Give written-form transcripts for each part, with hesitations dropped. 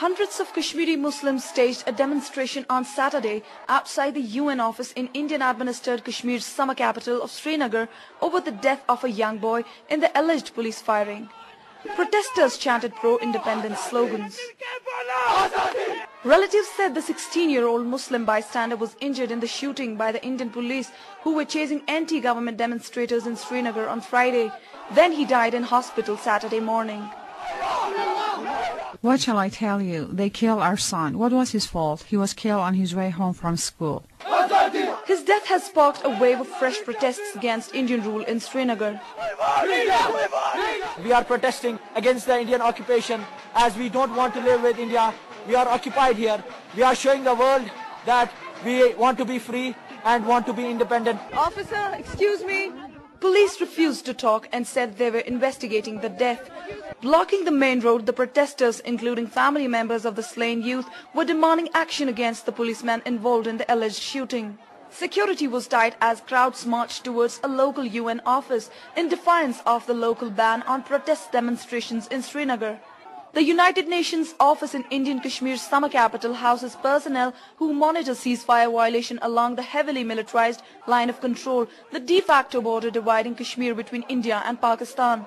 Hundreds of Kashmiri Muslims staged a demonstration on Saturday outside the UN office in Indian-administered Kashmir's summer capital of Srinagar over the death of a young boy in the alleged police firing. Protesters chanted pro-independence slogans. Relatives said the 16-year-old Muslim bystander was injured in the shooting by the Indian police who were chasing anti-government demonstrators in Srinagar on Friday. Then he died in hospital Saturday morning. What shall I tell you? They killed our son. What was his fault? He was killed on his way home from school. His death has sparked a wave of fresh protests against Indian rule in Srinagar. We are protesting against the Indian occupation as we don't want to live with India. We are occupied here. We are showing the world that we want to be free and want to be independent. Officer, excuse me. Police refused to talk and said they were investigating the death. Blocking the main road, the protesters, including family members of the slain youth, were demanding action against the policeman involved in the alleged shooting. Security was tight as crowds marched towards a local UN office in defiance of the local ban on protest demonstrations in Srinagar. The United Nations office in Indian Kashmir's summer capital houses personnel who monitor ceasefire violation along the heavily militarized line of control, the de facto border dividing Kashmir between India and Pakistan.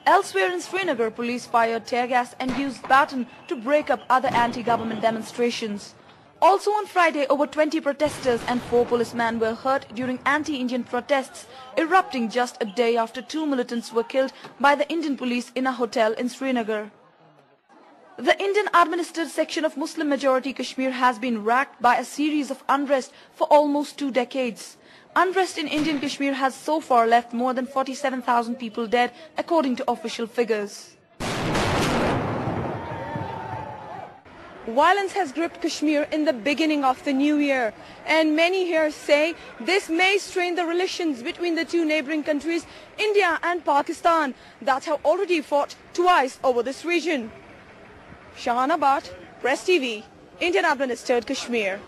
Elsewhere in Srinagar, police fired tear gas and used baton to break up other anti-government demonstrations. Also on Friday, over 20 protesters and 4 policemen were hurt during anti-Indian protests, erupting just a day after 2 militants were killed by the Indian police in a hotel in Srinagar. The Indian-administered section of Muslim-majority Kashmir has been racked by a series of unrest for almost 2 decades. Unrest in Indian Kashmir has so far left more than 47,000 people dead, according to official figures. Violence has gripped Kashmir in the beginning of the new year, and many here say this may strain the relations between the two neighboring countries, India and Pakistan, that have already fought twice over this region. Shahana Bhatt, PressTV, Indian-administered Kashmir.